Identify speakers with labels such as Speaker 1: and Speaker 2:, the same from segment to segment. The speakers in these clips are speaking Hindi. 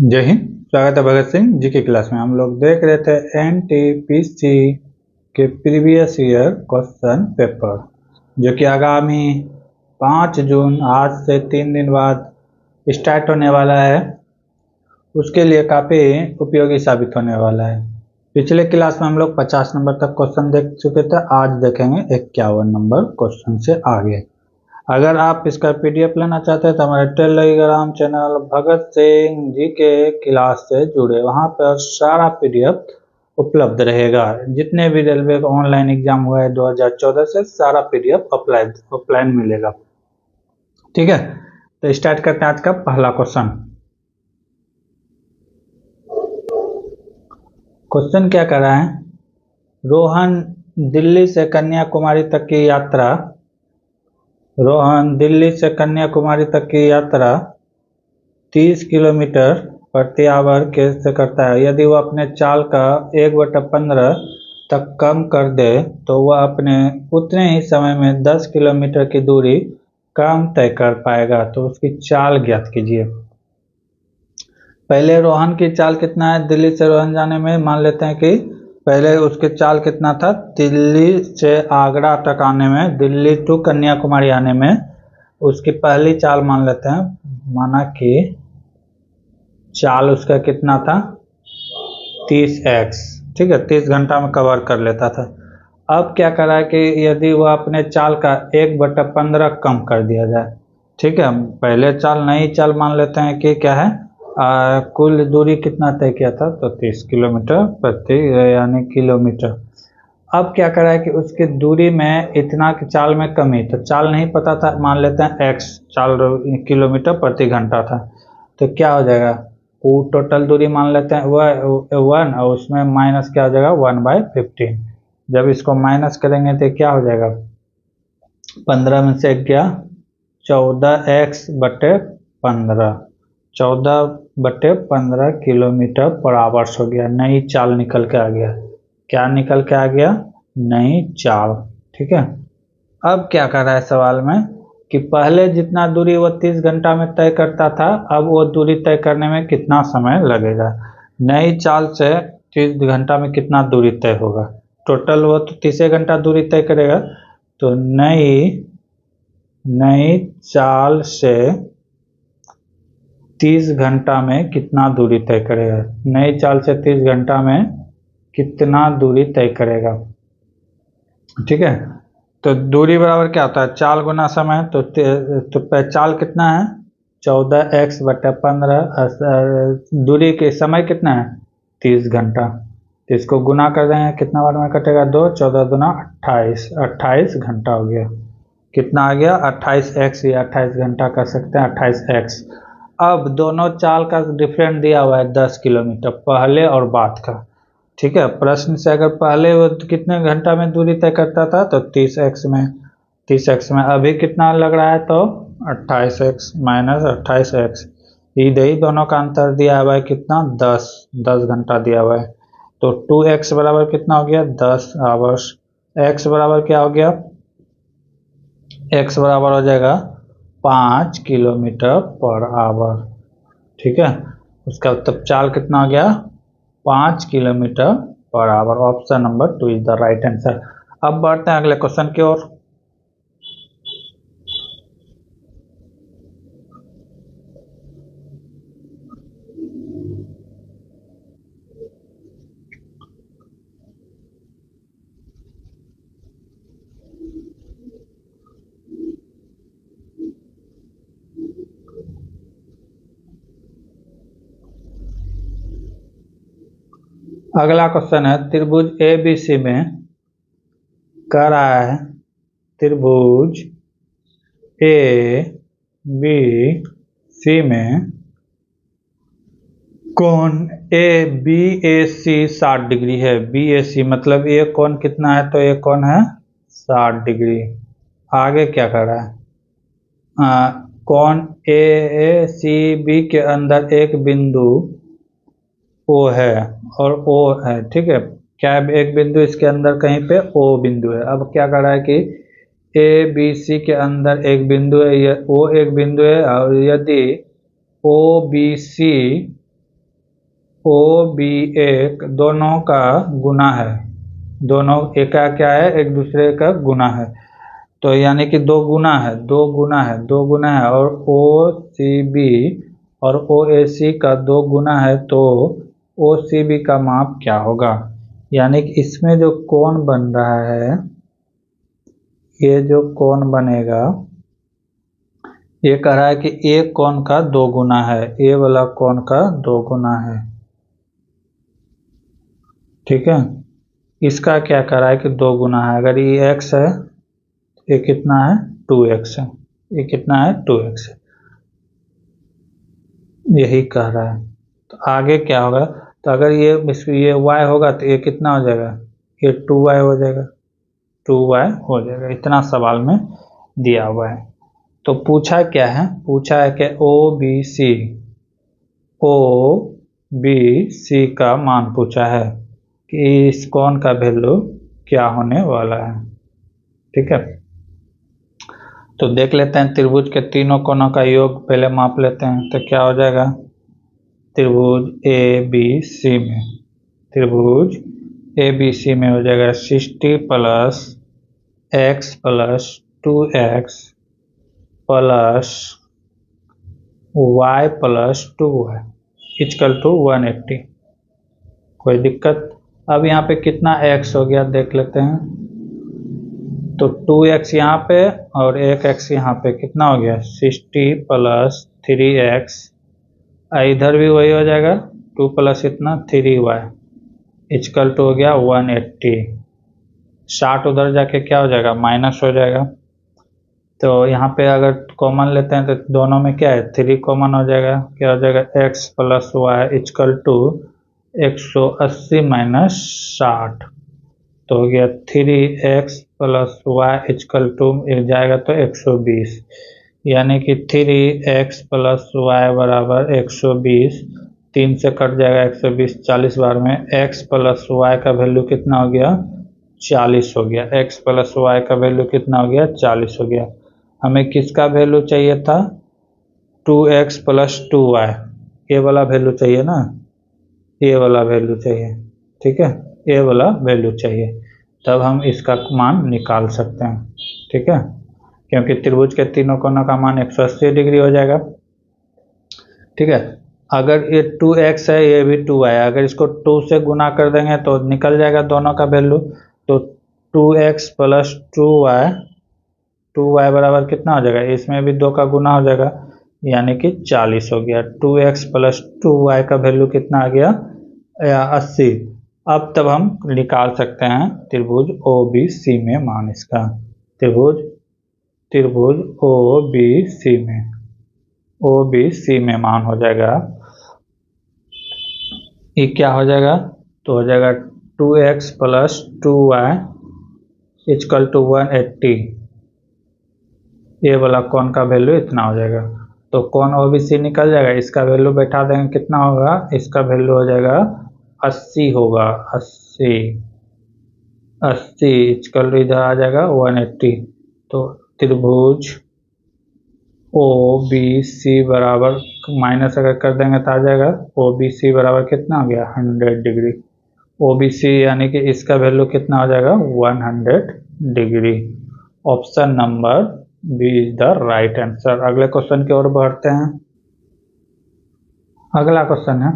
Speaker 1: जय हिंद। स्वागत है भगत सिंह जी की क्लास में। हम लोग देख रहे थे एनटीपीसी के प्रीवियस ईयर क्वेश्चन पेपर, जो कि आगामी 5 जून आज से 3 दिन बाद स्टार्ट होने वाला है। उसके लिए काफ़ी उपयोगी साबित होने वाला है। पिछले क्लास में हम लोग 50 नंबर तक क्वेश्चन देख चुके थे, आज देखेंगे 51 नंबर क्वेश्चन से आगे। अगर आप इसका पीडीएफ लेना चाहते हैं तो हमारे टेलीग्राम चैनल भगत सिंह जी के क्लास से जुड़े, वहां पर सारा पीडीएफ उपलब्ध रहेगा। जितने भी रेलवे का ऑनलाइन एग्जाम हुआ है 2014 से, सारा पीडीएफ ऑफलाइन मिलेगा। ठीक है, तो स्टार्ट करते हैं आज का पहला क्वेश्चन। क्वेश्चन क्या कर रहा है? रोहन दिल्ली से कन्याकुमारी तक की यात्रा 30 किलोमीटर प्रति आवर से करता है। यदि वह अपने चाल का 1/15 तक कम कर दे तो वह अपने उतने ही समय में 10 किलोमीटर की दूरी कम तय कर पाएगा। तो उसकी चाल ज्ञात कीजिए। पहले रोहन की चाल कितना है दिल्ली से रोहन जाने में? मान लेते हैं कि पहले उसकी चाल कितना था दिल्ली से आगरा तक आने में, दिल्ली टू कन्याकुमारी आने में। उसकी पहली चाल मान लेते हैं, माना कि चाल उसका कितना था 30x। ठीक है, 30 घंटा में कवर कर लेता था। अब क्या करा है कि यदि वह अपने चाल का 1/15 कम कर दिया जाए। ठीक है, पहले चाल नई चाल मान लेते हैं कि क्या है, कुल दूरी कितना तय किया था तो 30 किलोमीटर प्रति यानी किलोमीटर। अब क्या करा है कि उसकी दूरी में इतना की चाल में कमी, तो चाल नहीं पता था, मान लेते हैं x चाल किलोमीटर प्रति घंटा था। तो क्या हो जाएगा, वो टोटल दूरी मान लेते हैं वह 1 और उसमें माइनस क्या हो जाएगा 1/15। जब इसको माइनस करेंगे तो क्या हो जाएगा, 15 में से गया 14x/15, 14/15 किलोमीटर पर आवर्स हो गया। नई चाल निकल के आ गया। क्या निकल के आ गया? नई चाल। ठीक है, अब क्या कर रहा है सवाल में कि पहले जितना दूरी वो 30 घंटा में तय करता था, अब वो दूरी तय करने में कितना समय लगेगा। नई चाल से 30 घंटा में कितना दूरी तय होगा, टोटल वो तो 30 घंटा दूरी तय करेगा। तो नई चाल से 30 घंटा में कितना दूरी तय करेगा, नई चाल से 30 घंटा में कितना दूरी तय करेगा। ठीक है, तो दूरी बराबर क्या होता है, चाल गुना समय। तो चाल कितना है 14x/15, दूरी के समय कितना है 30 घंटा। तो इसको गुना कर देंगे, कितना बार में कटेगा 2, 14 दूना 28, 28 घंटा हो गया। कितना आ गया 28x, या 28 घंटा कर सकते हैं 28x। अब दोनों चाल का डिफरेंस दिया हुआ है 10 किलोमीटर, पहले और बाद का। ठीक है, प्रश्न से अगर पहले वो कितने घंटा में दूरी तय करता था तो 30x में अभी कितना लग रहा है तो 28x माइनस 28x। यही दोनों का अंतर दिया हुआ है कितना 10 घंटा दिया हुआ है। तो 2x बराबर कितना हो गया 10 आवर्स। x बराबर क्या हो गया, x बराबर हो जाएगा 5 किलोमीटर पर आवर। ठीक है, उसका तब चाल कितना हो गया 5 kilometre per hour. Option number 2 is the right answer. अब बढ़ते हैं अगले क्वेश्चन की ओर। अगला क्वेश्चन है, त्रिभुज ABC में कह रहा है त्रिभुज ABC में कोण ABAC 60 डिग्री है। BAC मतलब ये कोण कितना है तो ये कोण है 60 डिग्री। आगे क्या कर रहा है, कोण ACB के अंदर एक बिंदु O है और O है। ठीक है, क्या एक बिंदु इसके अंदर कहीं पे O बिंदु है। अब क्या कर रहा है कि ABC के अंदर एक बिंदु है, ये O एक बिंदु है, और यदि OBC ओ बी एक दोनों का गुना है, दोनों एक का क्या है, एक दूसरे का गुना है, तो यानी कि दो गुना है, दो गुना है, दो गुना है, और ओ सी बी और ओ ए सी का दो गुना है, तो ओ सी बी का माप क्या होगा। यानी कि इसमें जो कोण बन रहा है, ये जो कोण बनेगा, ये कह रहा है कि ए कोण का दो गुना है, ए वाला कोण का दो गुना है, ठीक है। इसका क्या कह रहा है कि दो गुना है, अगर ये एक्स है, ये कितना है, 2x है, ये कितना है, 2x है, यही कह रहा है। तो आगे क्या होगा, तो अगर ये y होगा तो ये कितना हो जाएगा, ये 2y हो जाएगा, 2y हो जाएगा, इतना सवाल में दिया हुआ है। तो पूछा क्या है, पूछा है कि ओ बी सी का मान पूछा है कि इस कोण का वैल्यू क्या होने वाला है, ठीक है। तो देख लेते हैं, त्रिभुज के तीनों कोणों का योग पहले माप लेते हैं, तो क्या हो जाएगा, त्रिभुज ए बी सी में, त्रिभुज ए बी सी में हो जाएगा 60 plus X plus 2x plus y plus 2y equal to 180। कोई दिक्कत। अब यहाँ पे कितना x हो गया देख लेते हैं, तो 2x यहाँ पे और 1x यहाँ पे, कितना हो गया 60 प्लस 3x, इधर भी वही हो जाएगा 2 प्लस इतना 3y इक्वल टू हो गया 180। 60 उधर जाके क्या हो जाएगा, माइनस हो जाएगा। तो यहाँ पे अगर कॉमन लेते हैं तो दोनों में क्या है, 3 कॉमन हो जाएगा, क्या हो जाएगा x plus Y equal to 180 minus 60, तो हो गया 3x plus Y equal to जाएगा तो 120, यानी कि 3x प्लस वाई बराबर 120, 3 से कट जाएगा 120, 40 बार में x प्लस वाई का वैल्यू कितना हो गया, 40 हो गया। x प्लस वाई का वैल्यू कितना हो गया, 40 हो गया। हमें किसका वैल्यू चाहिए था, 2x प्लस 2y, ये वाला वैल्यू चाहिए ना, ये वाला वैल्यू चाहिए, ठीक है, ये वाला वैल्यू चाहिए, तब हम इसका मान निकाल सकते हैं, ठीक है, क्योंकि त्रिभुज के तीनों कोनों का मान 180 डिग्री हो जाएगा, ठीक है। अगर ये 2x है, ये भी 2y है, अगर इसको 2 से गुना कर देंगे तो निकल जाएगा दोनों का वैल्यू, तो 2x प्लस 2y बराबर कितना हो जाएगा, इसमें भी 2 का गुना हो जाएगा, यानी कि 40 हो गया। 2x प्लस 2y का वैल्यू कितना आ गया, 80। अब तब हम निकाल सकते हैं त्रिभुज ओ बी सी में मान इसका, त्रिभुज ओ बी सी में मान हो जाएगा, ये क्या हो जाएगा, तो हो जाएगा 2x plus 2y equal to 180, ये वाला कोण का वैल्यू इतना हो जाएगा, तो कोण ओ बी सी निकल जाएगा, इसका वैल्यू बैठा देंगे, कितना होगा, इसका वैल्यू हो जाएगा 80 होगा, 80 इक्वल इधर आ जाएगा 180, तो त्रिभुज ओ बी सी बराबर माइनस अगर कर देंगे तो आ जाएगा, ओ बी सी बराबर कितना हो गया, 100 डिग्री, ओ बी सी यानी कि इसका वैल्यू कितना हो जाएगा, 100 degree. Option number B is the right answer. अगले क्वेश्चन की ओर बढ़ते हैं। अगला क्वेश्चन है,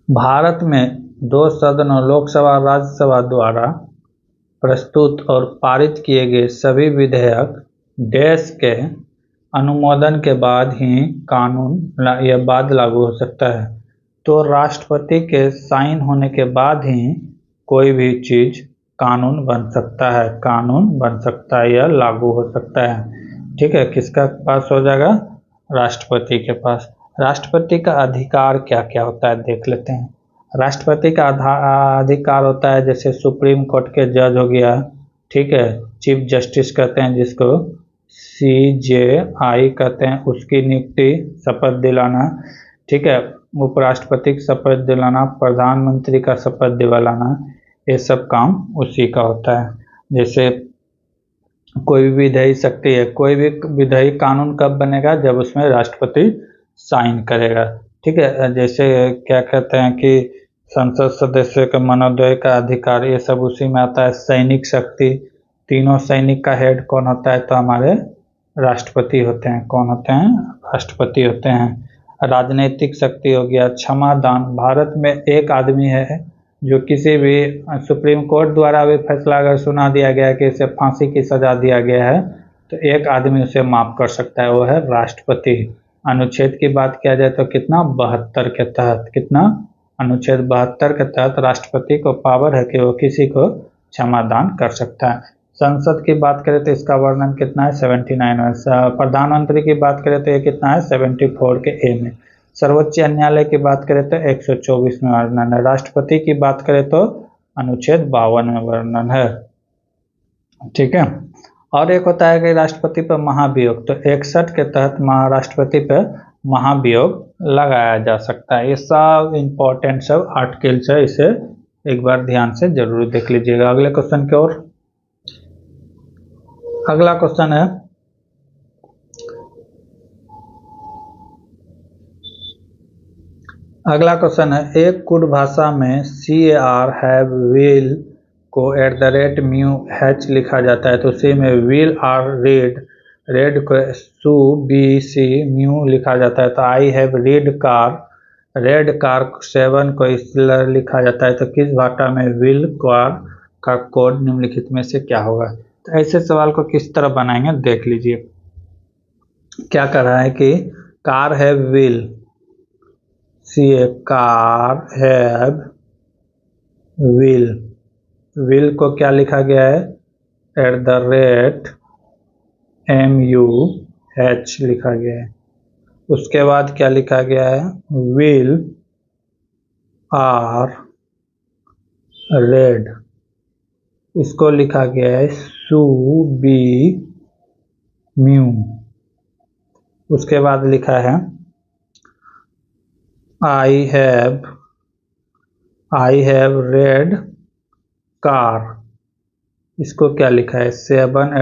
Speaker 1: भारत में 2 सदनों लोकसभा और राज्यसभा द्वारा प्रस्तुत और पारित किए गए सभी विधेयक देश के अनुमोदन के बाद ही कानून या बाद लागू हो सकता है। तो राष्ट्रपति के साइन होने के बाद ही कोई भी चीज कानून बन सकता है या लागू हो सकता है, ठीक है। किसका पास हो जाएगा, राष्ट्रपति के पास। राष्ट्रपति का अधिकार क्या क्या होता है देख लेते हैं। राष्ट्रपति का अधिकार होता है, जैसे सुप्रीम कोर्ट के जज हो गया, ठीक है, चीफ जस्टिस कहते हैं जिसको, CJI कहते हैं, उसकी नियुक्ति, शपथ दिलाना, ठीक है, उपराष्ट्रपति की शपथ दिलाना, प्रधानमंत्री का शपथ दिलाना, ये सब काम उसी का होता है। जैसे कोई भी विधायी शक्ति है, कोई भी विधायी कानून कब बनेगा, जब उसमें राष्ट्रपति साइन करेगा, ठीक है। जैसे क्या कहते हैं कि संसद सदस्य के मनोदय का अधिकार, ये सब उसी में आता है। सैनिक शक्ति, तीनों सैनिक का हेड कौन होता है? तो हमारे राष्ट्रपति होते हैं। कौन होते हैं? राष्ट्रपति होते हैं। राजनीतिक शक्ति हो गया। क्षमा दान, भारत में एक आदमी है जो किसी भी सुप्रीम कोर्ट द्वारा भी फैसला अगर सुना दिया गया है कि इसे फांसी की सजा दिया गया है, तो एक आदमी उसे माफ कर सकता है, वो है राष्ट्रपति। अनुच्छेद की बात किया जाए तो कितना, 72 के तहत, कितना, अनुच्छेद 72 के तहत राष्ट्रपति को पावर है कि वो किसी को क्षमा दान कर सकता है। संसद की बात करें तो इसका वर्णन कितना है, 79 में। प्रधानमंत्री की बात करें तो ये कितना है, 74 के ए में। सर्वोच्च न्यायालय की बात करें तो 124 में वर्णन है। राष्ट्रपति की बात करें तो अनुच्छेद 52 में वर्णन है। ठीक है। और एक होता है कि राष्ट्रपति पर महाभियोग, तो 61 के तहत राष्ट्रपति पर महाभियोग लगाया जा सकता है। ये सब इंपॉर्टेंट सब आर्टिकल्स है, इसे एक बार ध्यान से जरूर देख लीजिएगा। अगले क्वेश्चन की ओर। अगला क्वेश्चन है, एक कुड भाषा में CAR हैव विल को @μh लिखा जाता है, तो उसी में विल आर रेड को सू बी सी म्यू लिखा जाता है। तो आई हैव रेड कार 7 को स्लर लिखा जाता है। तो किस भाषा में विल कार का कोड निम्नलिखित में से क्या होगा? तो ऐसे सवाल को किस तरह बनाएंगे देख लीजिए। क्या कर रहा है कि car have will, car have will को क्या लिखा गया है, @MUH लिखा गया है। उसके बाद क्या लिखा गया है, विल आर रेड, इसको लिखा गया है सू बी म्यू। उसके बाद लिखा है आई हैव रेड कार, इसको क्या लिखा है 7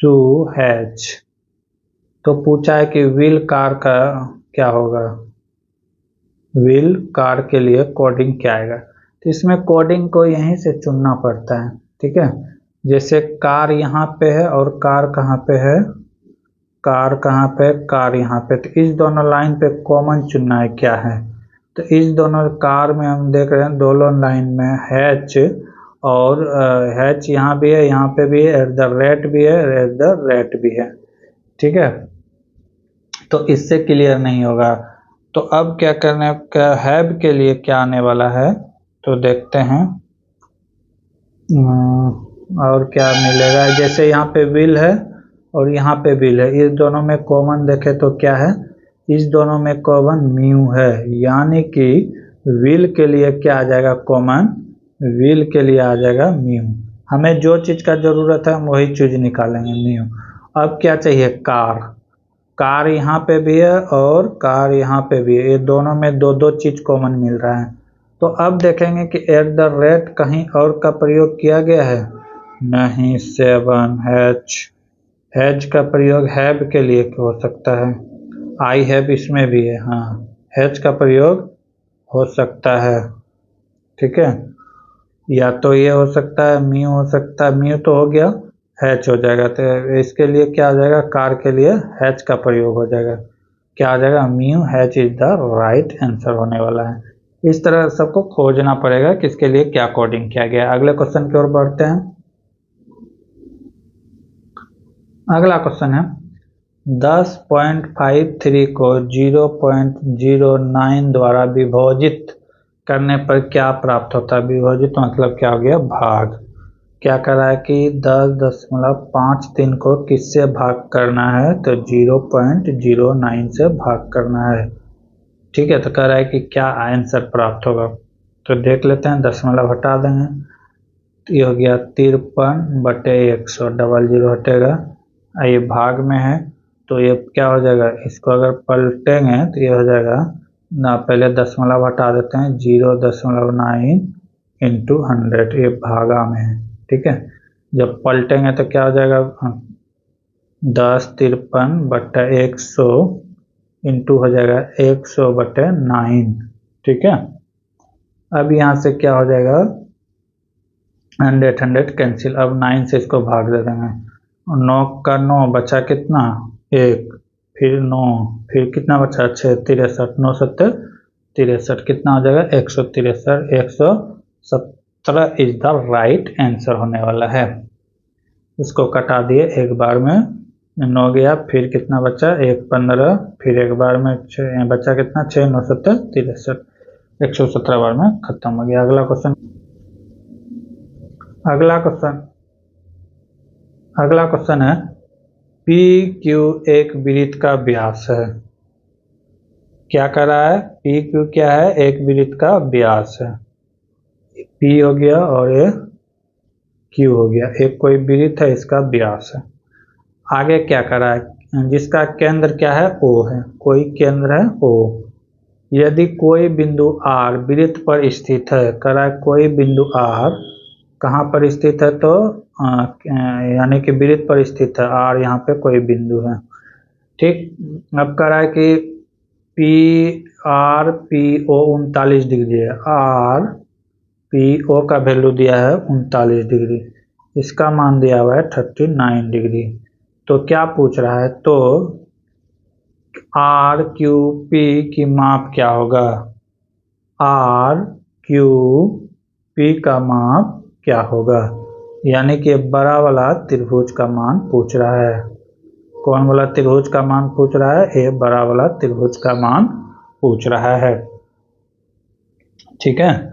Speaker 1: @SUH। तो पूछा है कि विल कार का क्या होगा, विल कार के लिए कोडिंग क्या आएगा? तो इसमें कोडिंग को यहीं से चुनना पड़ता है। ठीक है। जैसे कार यहाँ पे है और कार कहाँ पे है, कार कहाँ पे, कार यहाँ पे। तो इस दोनों लाइन पे कॉमन चुनना है क्या है। तो इस दोनों कार में हम देख रहे हैं दोनों लाइन में हैच, और हैच यहाँ भी है, यहाँ पे भी है, भी है, भी है। ठीक है। तो इससे क्लियर नहीं होगा। तो अब क्या करने का, हैव के लिए क्या आने वाला है तो देखते हैं। और क्या मिलेगा, जैसे यहाँ पे विल है और यहाँ पे विल है, इस दोनों में कॉमन देखे तो क्या है, इस दोनों में कॉमन म्यू है, यानी कि विल के लिए क्या आ जाएगा कॉमन, विल के लिए आ जाएगा म्यू। हमें जो चीज़ का ज़रूरत है हम वही चीज़ निकालेंगे, म्यू। अब क्या चाहिए, कार यहाँ पे भी है और कार यहाँ पे भी है, ये दोनों में दो चीज़ कॉमन मिल रहा है। तो अब देखेंगे कि @ कहीं और का प्रयोग किया गया है, नहीं। 7 हैज का प्रयोग हैव के लिए हो सकता है, आई हैव इसमें भी है, हाँ, हैज का प्रयोग हो सकता है। ठीक है। या तो ये हो सकता है, म्यू हो सकता है, म्यू तो हो गया, हैच हो जाएगा। तो इसके लिए क्या आ जाएगा, कार के लिए हैच का प्रयोग हो जाएगा, क्या आ जाएगा, mu hatch is the right answer होने वाला है। इस तरह सबको खोजना पड़ेगा कि इसके लिए क्या कोडिंग किया गया। अगले क्वेश्चन की ओर बढ़ते हैं। अगला क्वेश्चन है, 10.53 को 0.09 द्वारा विभाजित करने पर क्या प्राप्त होता है? विभाजित मतलब क्या हो गया, भाग। क्या कर रहा है कि 10.53 को किससे भाग करना है, तो 0.09 से भाग करना है। ठीक है। तो कह रहा है कि क्या आंसर प्राप्त होगा, तो देख लेते हैं। दशमलव हटा देंगे तो ये हो गया 53/100, डबल 0 हटेगा, ये भाग में है तो ये क्या हो जाएगा, इसको अगर पलटेंगे तो ये हो जाएगा ना, पहले दशमलव हटा देते हैं, 0.9 × 100, ये भागा में है। ठीक है। जब पलटेंगे तो क्या हो जाएगा, 10 53/100 इंटू हो जाएगा 100/9। ठीक है, अब यहाँ से क्या हो जाएगा, 100 कैंसिल, अब 9 से इसको भाग दे देंगे, 9 का 9 बचा कितना 1, फिर 9, फिर कितना बचा 6, 63, 9 7 63, कितना हो जाएगा 163, 117 इज द राइट आंसर होने वाला है। इसको कटा दिए एक बार में, 9 गया, फिर कितना बचा 1 15, फिर एक बार में 6 बचा कितना 6 9 7 63, 117 बार में खत्म हो गया। अगला क्वेश्चन, अगला क्वेश्चन है पी क्यू एक वृत्त का व्यास है। क्या कर रहा है, पी क्यू क्या है, एक वृत्त का व्यास है। पी हो गया और ये क्यू हो गया, एक कोई वृत्त है, इसका व्यास है। आगे क्या कर रहा है, जिसका केंद्र क्या है ओ है, कोई केंद्र है ओ। यदि कोई बिंदु आर वृत्त पर स्थित है, कर रहा है कोई बिंदु आर कहाँ पर स्थित है, तो यानी कि वृत्त पर स्थित है, आर यहाँ पे कोई बिंदु है। ठीक, अब कह रहा है कि P R P O 39 degree है, आर पी ओ का वैल्यू दिया है 39 डिग्री, इसका मान दिया हुआ है 39 डिग्री। तो क्या पूछ रहा है, तो आर क्यू पी की माप क्या होगा, आर क्यू पी का माप क्या होगा, यानी कि बड़ा वाला त्रिभुज का मान पूछ रहा है। कौन वाला त्रिभुज का मान पूछ रहा है, ये बड़ा वाला त्रिभुज का मान पूछ रहा है। ठीक है,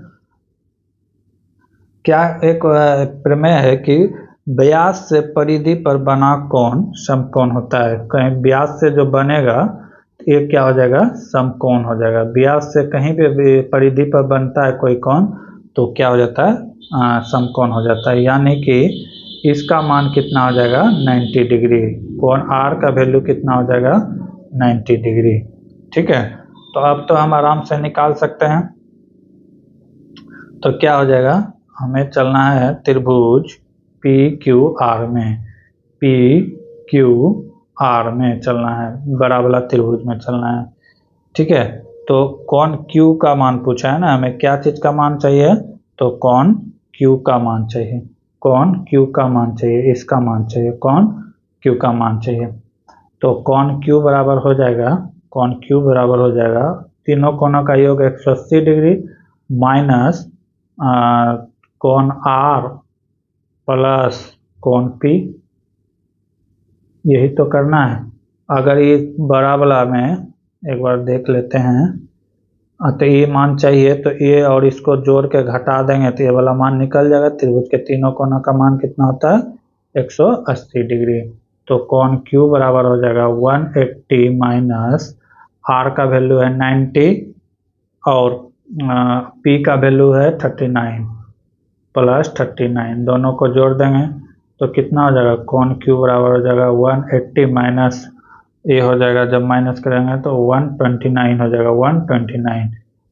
Speaker 1: क्या एक प्रमेय है कि व्यास से परिधि पर बना कोण समकोण होता है। कहीं व्यास से जो बनेगा ये क्या हो जाएगा, समकोण हो जाएगा। व्यास से कहीं भी परिधि पर बनता है कोई कोण तो क्या हो जाता है, समकोण हो जाता है, यानी कि इसका मान कितना हो जाएगा 90 डिग्री, कोण आर का वैल्यू कितना हो जाएगा 90 डिग्री। ठीक है, तो अब तो हम आराम से निकाल सकते हैं। तो क्या हो जाएगा, हमें चलना है त्रिभुज पी क्यू आर में, पी क्यू आर में चलना है, बड़ा वाला त्रिभुज में चलना है। ठीक है, तो कोण क्यू का मान पूछा है ना, हमें क्या चीज का मान चाहिए, तो कोण क्यू का मान चाहिए, कोण क्यू का मान चाहिए, इसका मान चाहिए, कोण क्यू का मान चाहिए। तो कोण क्यू बराबर हो जाएगा, कोण क्यू बराबर हो जाएगा तीनों कोणों का योग 180 डिग्री माइनस कोण आर प्लस कोण पी, यही तो करना है। अगर ये बड़ा वाला में एक बार देख लेते हैं, तो ये मान चाहिए, तो ये और इसको जोड़ के घटा देंगे तो ये वाला मान निकल जाएगा। त्रिभुज के तीनों कोनों का मान कितना होता है 180 डिग्री। तो कोण क्यू बराबर हो जाएगा 180 माइनस आर का वैल्यू है 90 और पी का वैल्यू है 39 प्लस 39, दोनों को जोड़ देंगे तो कितना हो जाएगा, कोण क्यू बराबर हो जाएगा 180 माइनस ये हो जाएगा, जब माइनस करेंगे तो 129 हो जाएगा, 129।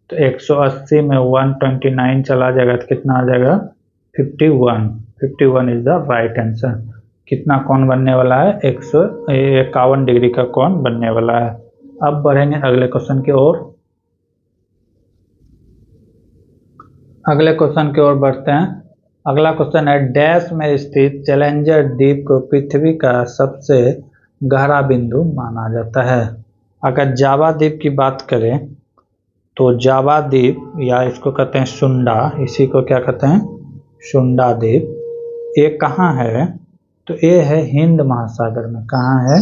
Speaker 1: तो 180 में 129 चला जाएगा तो कितना आ जाएगा 51, 51 इज द राइट आंसर। कितना कोण बनने वाला है, 151 डिग्री का कोण बनने वाला है। अब बढ़ेंगे अगले क्वेश्चन की ओर, अगले क्वेश्चन की ओर बढ़ते हैं। अगला क्वेश्चन है डैश में स्थित चैलेंजर द्वीप को पृथ्वी का सबसे गहरा बिंदु माना जाता है। अगर जावा द्वीप की बात करें तो जावा द्वीप या इसको कहते हैं सुंडा, इसी को क्या कहते हैं सुंडा द्वीप, ये कहाँ है, तो ये है हिंद महासागर में। कहाँ है,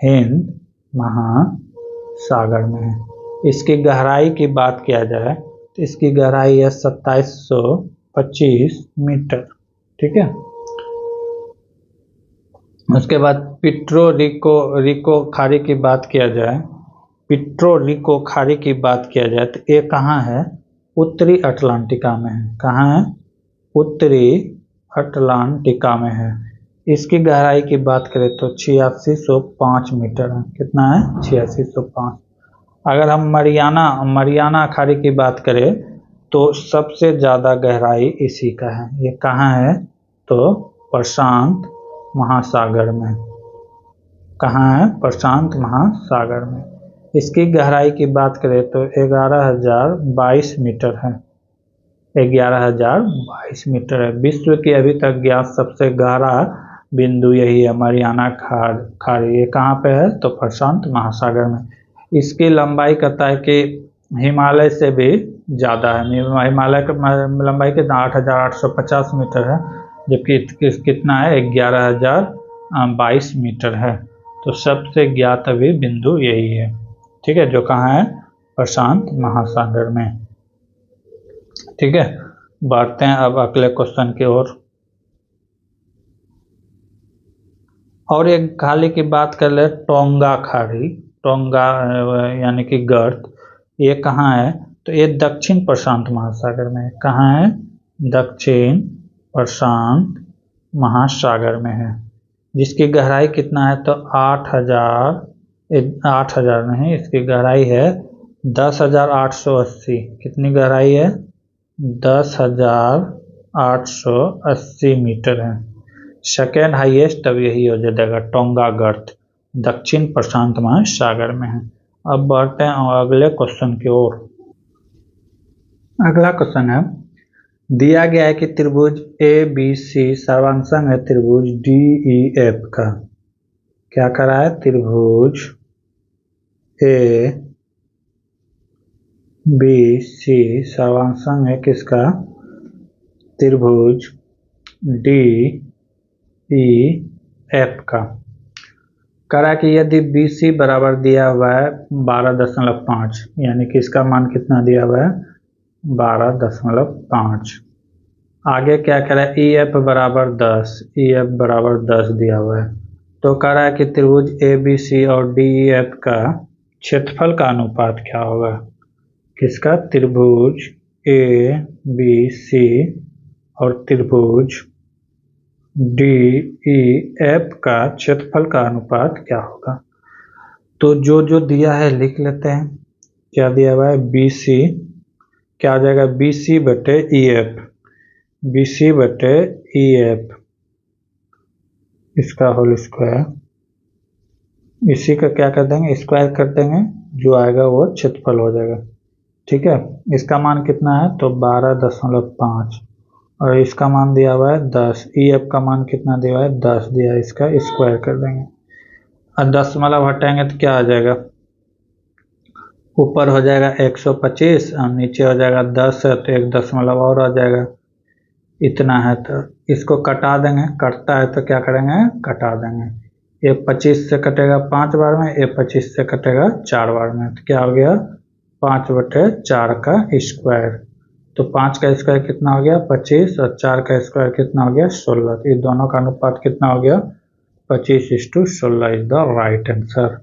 Speaker 1: हिंद महासागर में है। इसकी गहराई की बात किया जाए तो इसकी गहराई है 2725 मीटर। ठीक है, उसके बाद पिट्रो रिको खाड़ी की बात किया जाए, पिट्रो रिको खाड़ी की बात किया जाए तो ये कहाँ है, उत्तरी अटलांटिका में है। कहाँ है, उत्तरी अटलांटिका में है। इसकी गहराई की बात करें तो 8605 मीटर है। कितना है 8605। अगर हम मरियाना खाड़ी की बात करें तो सबसे ज़्यादा गहराई इसी का है। ये कहाँ है, तो प्रशांत महासागर में। कहाँ है, प्रशांत महासागर में। इसकी गहराई की बात करें तो 11,022 मीटर है। 11,022 मीटर है। विश्व की अभी तक ज्ञात सबसे गहरा बिंदु यही है, मरियाना खाड़ी। ये कहाँ पे है? तो प्रशांत महासागर में। इसकी लंबाई कहता है कि हिमालय से भी ज़्यादा है। हिमालय की लंबाई कितना 8,850 मीटर है, जबकि कितना है 11,022 मीटर है। तो सबसे ज्ञात अभी बिंदु यही है, ठीक है, जो कहाँ है? प्रशांत महासागर में। ठीक है, बढ़ते हैं अब अगले क्वेश्चन की ओर। और एक खाली की बात कर ले, टोंगा खाड़ी, टोंगा यानी कि गर्त, ये कहाँ है? तो ये दक्षिण प्रशांत महासागर में है। कहाँ है? दक्षिण प्रशांत महासागर में है। जिसकी गहराई कितना है? तो 8,000 नहीं, इसकी गहराई है 10,880। कितनी गहराई है? 10,880 मीटर है। सेकेंड हाईएस्ट अब यही हो जाएगा, टोंगा गर्त, दक्षिण प्रशांत महासागर में है। अब बढ़ते हैं अगले क्वेश्चन की ओर। अगला क्वेश्चन है, दिया गया है कि त्रिभुज ABC सर्वांशंग है त्रिभुज DEF का। क्या करा है? त्रिभुज ABC सर्वांशंग है किसका? त्रिभुज DEF का। करा कि यदि BC बराबर दिया हुआ है 12.5, यानी कि इसका मान कितना दिया हुआ है? 12.5। आगे क्या करा? EF बराबर 10, EF बराबर 10 दिया हुआ है। तो कह रहा है कि त्रिभुज ABC और DEF का क्षेत्रफल का अनुपात क्या होगा? किसका? त्रिभुज ABC और त्रिभुज DEF का क्षेत्रफल का अनुपात क्या होगा? तो जो दिया है लिख लेते हैं। क्या दिया हुआ है? BC क्या आ जाएगा? BC बटे EF, BC बटे EF इसका होल स्क्वायर। इसी का क्या कर देंगे? स्क्वायर कर देंगे, जो आएगा वो क्षेत्रफल हो जाएगा। ठीक है, इसका मान कितना है? तो 12.5 और इसका मान दिया हुआ है 10। EF का मान कितना दिया हुआ है? 10 दिया है, इसका स्क्वायर कर देंगे और दशमलव हटाएंगे तो क्या आ जाएगा? ऊपर हो जाएगा 125 और नीचे हो जाएगा 10 है, तो 1 दशमलव और आ जाएगा। इतना है तो इसको कटा देंगे, कटता है तो क्या करेंगे? कटा देंगे। ये 25 से कटेगा 5 बार में, ये 25 से कटेगा 4 बार में, तो क्या हो गया? 5/4 का स्क्वायर। तो 5 का स्क्वायर कितना हो गया? 25 और 4 का स्क्वायर कितना हो गया? 16। तो ये दोनों का अनुपात कितना हो गया? 25:16 is the right answer.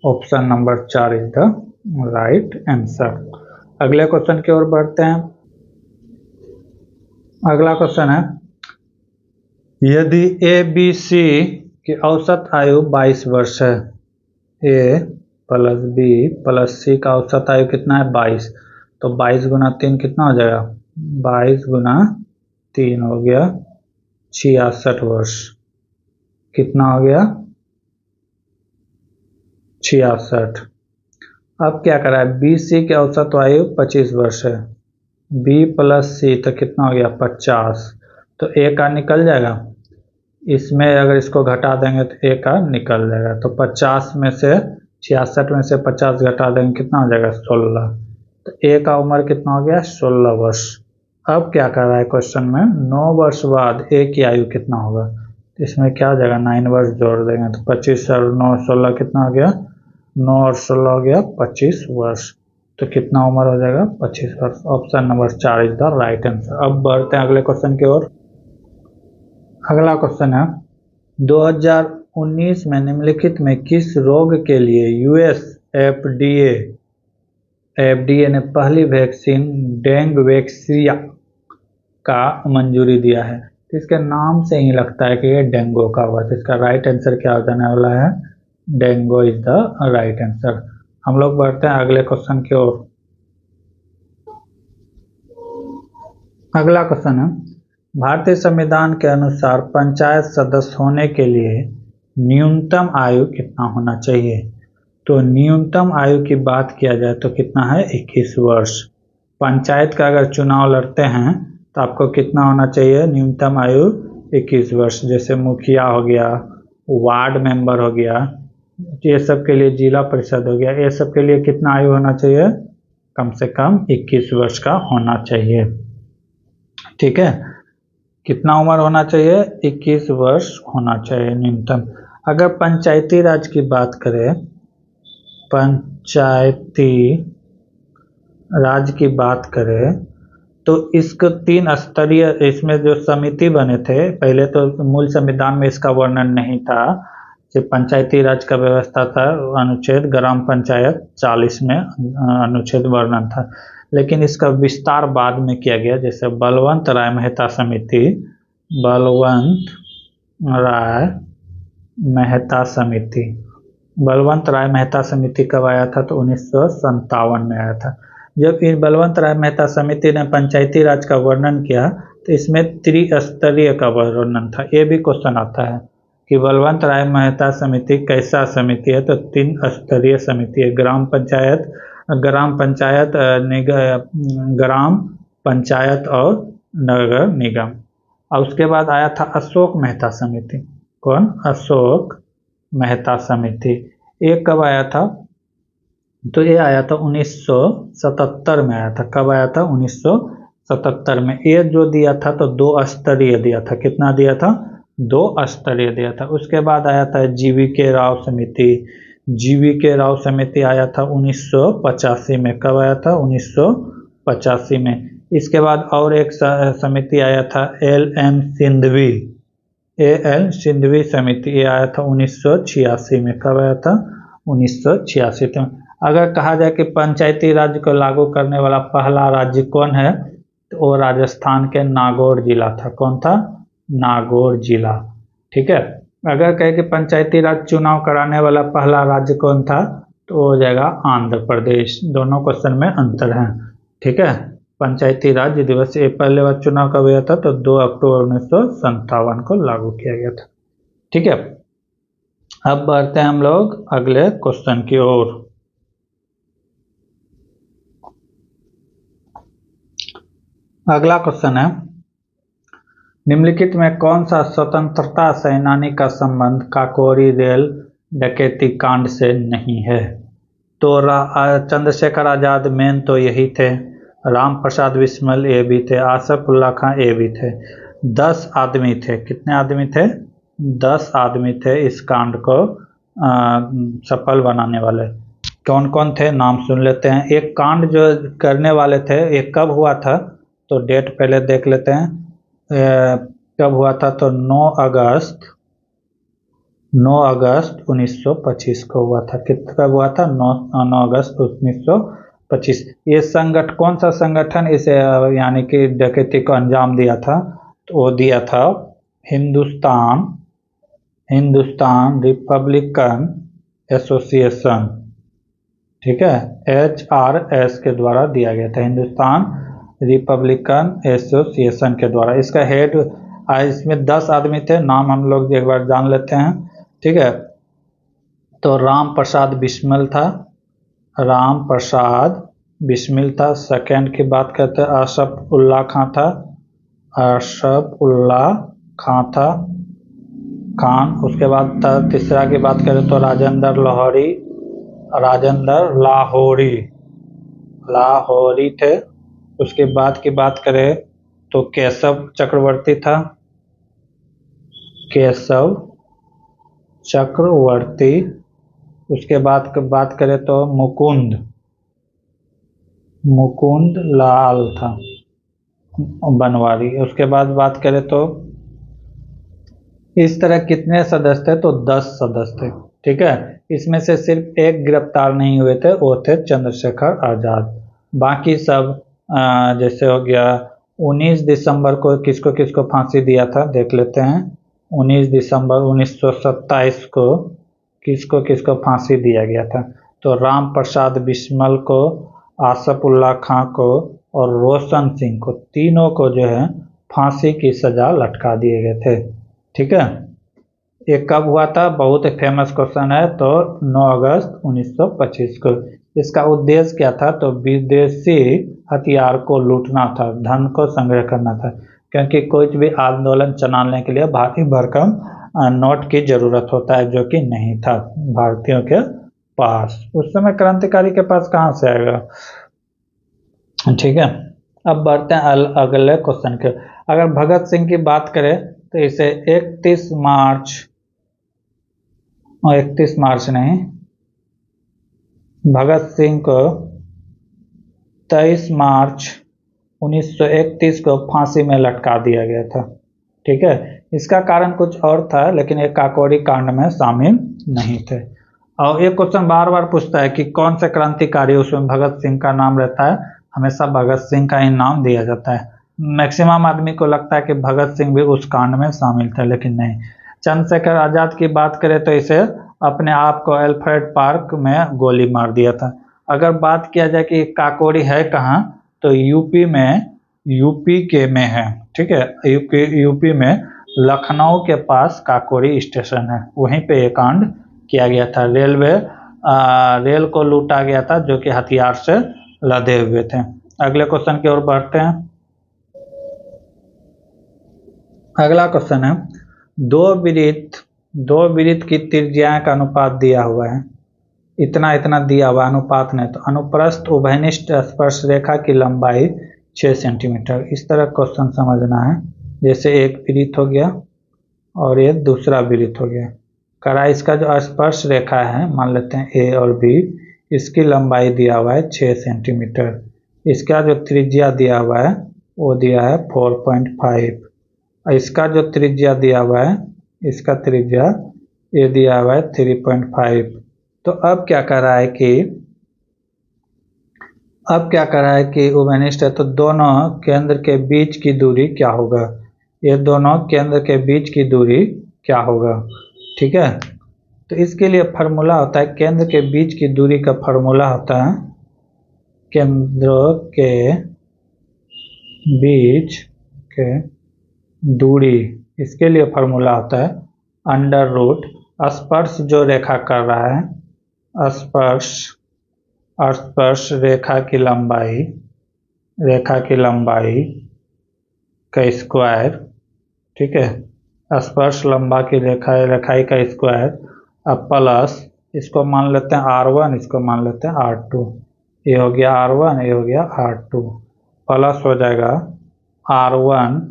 Speaker 1: Option number 4 is the right answer. अगले क्वेश्चन की ओर बढ़ते हैं। अगला क्वेश्चन है, यदि ABC की औसत आयु 22 वर्ष है, A + B + C का औसत आयु कितना है? 22। तो 22 × 3 कितना हो जाएगा? 22 × 3 हो गया 66 वर्ष। कितना हो गया? 66। अब क्या करा है? BC की औसत आयु 25 वर्ष है, B + C तो कितना हो गया? 50। तो A का निकल जाएगा, इसमें अगर इसको घटा देंगे तो A का निकल जाएगा। तो 50 में से 66 में से 50 घटा देंगे, कितना हो जाएगा? 16। तो A का उम्र कितना हो गया? 16 वर्ष। अब क्या कर रहा है क्वेश्चन में? 9 वर्ष बाद A की आयु कितना होगा? तो इसमें क्या हो जाएगा? 9 वर्ष जोड़ देंगे तो 25 और 9 16 कितना हो गया? 9 और 16 हो गया 25 वर्ष। तो कितना उम्र हो जाएगा? 25 वर्ष। Option number 4 is the right answer. अब बढ़ते हैं अगले क्वेश्चन की ओर। अगला क्वेश्चन है, 2019 में निम्नलिखित में किस रोग के लिए US FDA ने पहली वैक्सीन डेंगवैक्सिया का मंजूरी दिया है? तो इसके नाम से ही लगता है कि ये डेंगू का हुआ। तो इसका राइट आंसर क्या हो जाने वाला है? Dengue is the right answer. हम लोग बढ़ते हैं अगले क्वेश्चन की ओर। अगला क्वेश्चन है, भारतीय संविधान के अनुसार पंचायत सदस्य होने के लिए न्यूनतम आयु कितना होना चाहिए? तो न्यूनतम आयु की बात किया जाए तो कितना है, 21 वर्ष। पंचायत का अगर चुनाव लड़ते हैं तो आपको कितना होना चाहिए, न्यूनतम आयु 21 वर्ष। जैसे मुखिया हो गया, वार्ड मेंबर हो गया, ये सब के लिए, जिला परिषद हो गया, ये सब के लिए कितना आयु होना चाहिए, कम से कम 21 वर्ष का होना चाहिए। ठीक है, कितना उम्र होना चाहिए, 21 वर्ष होना चाहिए न्यूनतम। अगर पंचायती राज की बात करें, पंचायती राज की बात करें तो इसको 3 स्तरीय, इसमें जो समिति बने थे, पहले तो मूल संविधान में इसका वर्णन नहीं था। जो पंचायती राज का व्यवस्था था, अनुच्छेद ग्राम पंचायत 40 में अनुच्छेद वर्णन था, लेकिन इसका विस्तार बाद में किया गया। जैसे बलवंत राय मेहता समिति, बलवंत राय मेहता समिति, बलवंत राय मेहता समिति कब आया था, तो 1957 में आया था। जब इन बलवंत राय मेहता समिति ने पंचायती राज का वर्णन किया तो इसमें त्रिस्तरीय का वर्णन था। ये भी क्वेश्चन आता है कि बलवंत राय मेहता समिति कैसा समिति है, तो 3 स्तरीय समिति है, ग्राम पंचायत, ग्राम पंचायत ग्राम पंचायत और नगर निगम। और उसके बाद आया था अशोक मेहता समिति। कौन, अशोक मेहता समिति। ये कब आया था, तो ये आया था 1977 में आया था। कब आया था, 1977 में। ये जो दिया था तो 2 स्तरीय दिया था। कितना दिया था, 2 स्तरीय दिया था। उसके बाद आया था जीवीके राव समिति। जीवीके राव समिति आया था 1985 में। कब आया था, 1985 में। इसके बाद और एक समिति आया था LM सिंधवी, AL सिंधवी समिति, ये आया था 1986 में। कब आया था, 1986 में। अगर कहा जाए कि पंचायती राज को लागू करने वाला पहला राज्य कौन है, तो वो राजस्थान के नागौर जिला था। कौन था, नागौर जिला। ठीक है, अगर कहे कि पंचायती राज चुनाव कराने वाला पहला राज्य कौन था, तो हो जाएगा आंध्र प्रदेश। दोनों क्वेश्चन में अंतर है। ठीक है, पंचायती राज दिवस, ये पहले बार चुनाव कब हुआ था, तो 2 अक्टूबर 1957 को लागू किया गया था। ठीक है, अब बढ़ते हैं हम लोग अगले क्वेश्चन की ओर। अगला क्वेश्चन है, निम्नलिखित में कौन सा स्वतंत्रता सेनानी का संबंध काकोरी रेल डकैती कांड से नहीं है। तो चंद्रशेखर आजाद मेन तो यही थे, राम प्रसाद बिस्मिल ये भी थे, आसफ उल्ला खां ये भी थे। 10 आदमी थे। कितने आदमी थे, 10 आदमी थे इस कांड को सफल बनाने वाले। कौन कौन थे, नाम सुन लेते हैं। एक कांड जो करने वाले थे, एक कब हुआ था, तो डेट पहले देख लेते हैं। कब हुआ था, तो 9 अगस्त 1925 को हुआ था। कब हुआ था, 9 अगस्त 1925। ये संगठन, कौन सा संगठन इसे यानी कि डकैती को अंजाम दिया था, तो वो दिया था हिंदुस्तान रिपब्लिकन एसोसिएशन। ठीक है, HRS के द्वारा दिया गया था, हिंदुस्तान रिपब्लिकन एसोसिएशन के द्वारा। इसका हेड, इसमें 10 आदमी थे, नाम हम लोग एक बार जान लेते हैं। ठीक है, तो राम प्रसाद बिस्मिल था, राम प्रसाद बिस्मिल था। सेकंड की बात करते हैं, आसफ उल्ला खां था, आसफ उल्ला खां था, खान। उसके बाद तीसरा की बात करें तो राजेंद्र लाहौरी थे। उसके बाद की बात करें तो केशव चक्रवर्ती था, केशव चक्रवर्ती। उसके बाद बात करें तो मुकुंद लाल था बनवारी। उसके बाद बात करें तो इस तरह कितने सदस्य थे, तो 10 सदस्य थे। ठीक है, इसमें से सिर्फ एक गिरफ्तार नहीं हुए थे, वो थे चंद्रशेखर आजाद। बाकी सब जैसे हो गया 19 दिसंबर को किसको किसको फांसी दिया था, देख लेते हैं। 19 दिसंबर 1927 को किसको किसको फांसी दिया गया था, तो राम प्रसाद बिस्मिल को, आसफ उल्ला खां को और रोशन सिंह को, तीनों को जो है फांसी की सजा लटका दिए गए थे। ठीक है, ये कब हुआ था, बहुत फेमस क्वेश्चन है। तो 9 अगस्त 1925 को। इसका उद्देश्य क्या था, तो विदेशी हथियार को लूटना था, धन को संग्रह करना था, क्योंकि कोई भी आंदोलन चलाने के लिए भारी भरकम नोट की जरूरत होता है, जो कि नहीं था भारतीयों के पास। उस समय क्रांतिकारी के पास कहाँ से आएगा। ठीक है, अब बढ़ते हैं अगले क्वेश्चन के। अगर भगत सिंह की बात करें तो इसे 31 मार्च, 31 मार्च नहीं, भगत सिंह को 23 मार्च 1931 को फांसी में लटका दिया गया था। ठीक है, इसका कारण कुछ और था, लेकिन ये काकोरी कांड में शामिल नहीं थे। और ये क्वेश्चन बार बार पूछता है कि कौन से क्रांतिकारी, उसमें भगत सिंह का नाम रहता है, हमेशा भगत सिंह का ही नाम दिया जाता है। मैक्सिमम आदमी को लगता है कि भगत सिंह भी उस कांड में शामिल थे, लेकिन नहीं। चंद्रशेखर आजाद की बात करें तो इसे अपने आप को एल्फ्रेड पार्क में गोली मार दिया था। अगर बात किया जाए कि काकोरी है कहाँ, तो यूपी में, यूपी के में है। ठीक है, यूपी में लखनऊ के पास काकोरी स्टेशन है, वहीं पे ये कांड किया गया था। रेल को लूटा गया था, जो कि हथियार से लदे हुए थे। अगले क्वेश्चन की ओर बढ़ते हैं। अगला क्वेश्चन है, दो वृत्त की त्रिज्या का अनुपात दिया हुआ है, इतना इतना दिया हुआ, अनुपात नहीं। तो अनुप्रस्थ उभयनिष्ठ स्पर्श रेखा की लंबाई 6 सेंटीमीटर। इस तरह क्वेश्चन समझना है, जैसे एक वृत्त हो गया और ये दूसरा वृत्त हो गया। करा इसका जो स्पर्श रेखा है, मान लेते हैं ए और बी, इसकी लंबाई दिया हुआ है 6 सेंटीमीटर। इसका जो त्रिज्या दिया हुआ है वो दिया है 4.5। इसका जो त्रिज्या दिया हुआ है, इसका त्रिज्या ये दिया हुआ है 3.5। तो अब क्या कर रहा है कि उभयनिष्ठ है, तो दोनों केंद्र के बीच की दूरी क्या होगा, ये दोनों केंद्र के बीच की दूरी क्या होगा। ठीक है, तो इसके लिए फार्मूला होता है, केंद्र के बीच की दूरी का फार्मूला होता है, केंद्रों के बीच के दूरी, इसके लिए फार्मूला होता है अंडर रूट स्पर्श जो रेखा कर रहा है, स्पर्श रेखा की लंबाई का स्क्वायर। ठीक है, स्पर्श लंबा की रेखाई का स्क्वायर, अब प्लस इसको मान लेते हैं R1, इसको मान लेते हैं R2। ये हो गया R1, ये हो गया R2, प्लस हो जाएगा R1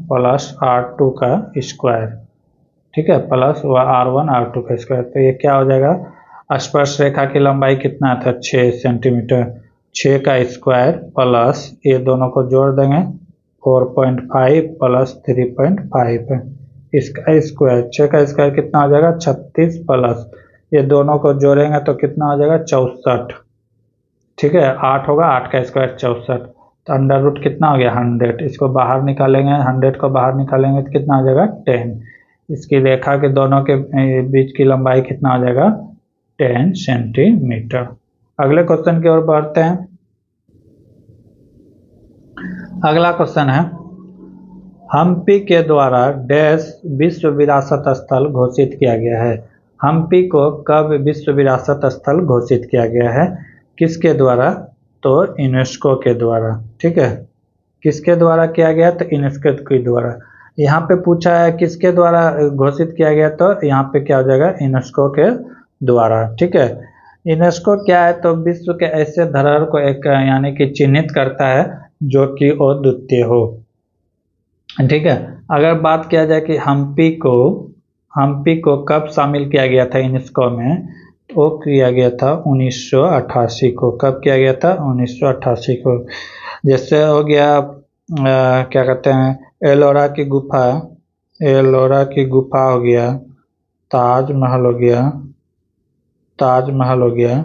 Speaker 1: प्लस R2 का स्क्वायर। ठीक है, प्लस R1 R2 का स्क्वायर। तो ये क्या हो जाएगा, स्पर्श रेखा की लंबाई कितना था, 6 सेंटीमीटर, 6 का स्क्वायर प्लस ये दोनों को जोड़ देंगे 4.5 प्लस 3.5, इसका स्क्वायर, 6 का स्क्वायर कितना हो जाएगा 36, प्लस ये दोनों को जोड़ेंगे तो कितना हो जाएगा 64। ठीक है, 8 होगा, 8 का स्क्वायर 64। तो अंडर रूट कितना हो गया 100, इसको बाहर निकालेंगे, 100 को बाहर निकालेंगे तो कितना हो जाएगा 10। इसकी रेखा के दोनों के बीच की लंबाई कितना हो जाएगा 10 सेंटीमीटर। अगले क्वेश्चन की ओर बढ़ते हैं। अगला क्वेश्चन है, हम्पी के द्वारा डैश विश्व विरासत स्थल घोषित किया गया है। हम्पी को कब विश्व विरासत स्थल घोषित किया गया है, किसके द्वारा, तो यूनेस्को के द्वारा। ठीक है, किसके द्वारा किया गया, तो यूनेस्को के द्वारा। यहाँ पे पूछा है किसके द्वारा घोषित किया गया, तो यहाँ पे क्या हो जाएगा यूनेस्को के द्वारा। ठीक है, यूनेस्को क्या है, तो विश्व के ऐसे धरोहर को एक यानी कि चिन्हित करता है जो कि अद्वितीय हो। ठीक है, अगर बात किया जाए कि हम्पी को कब शामिल किया गया था यूनेस्को में, तो किया गया था 1988 को। कब किया गया था, 1988 को। जैसे हो गया क्या कहते हैं, एलोरा की गुफा हो गया, ताजमहल हो गया,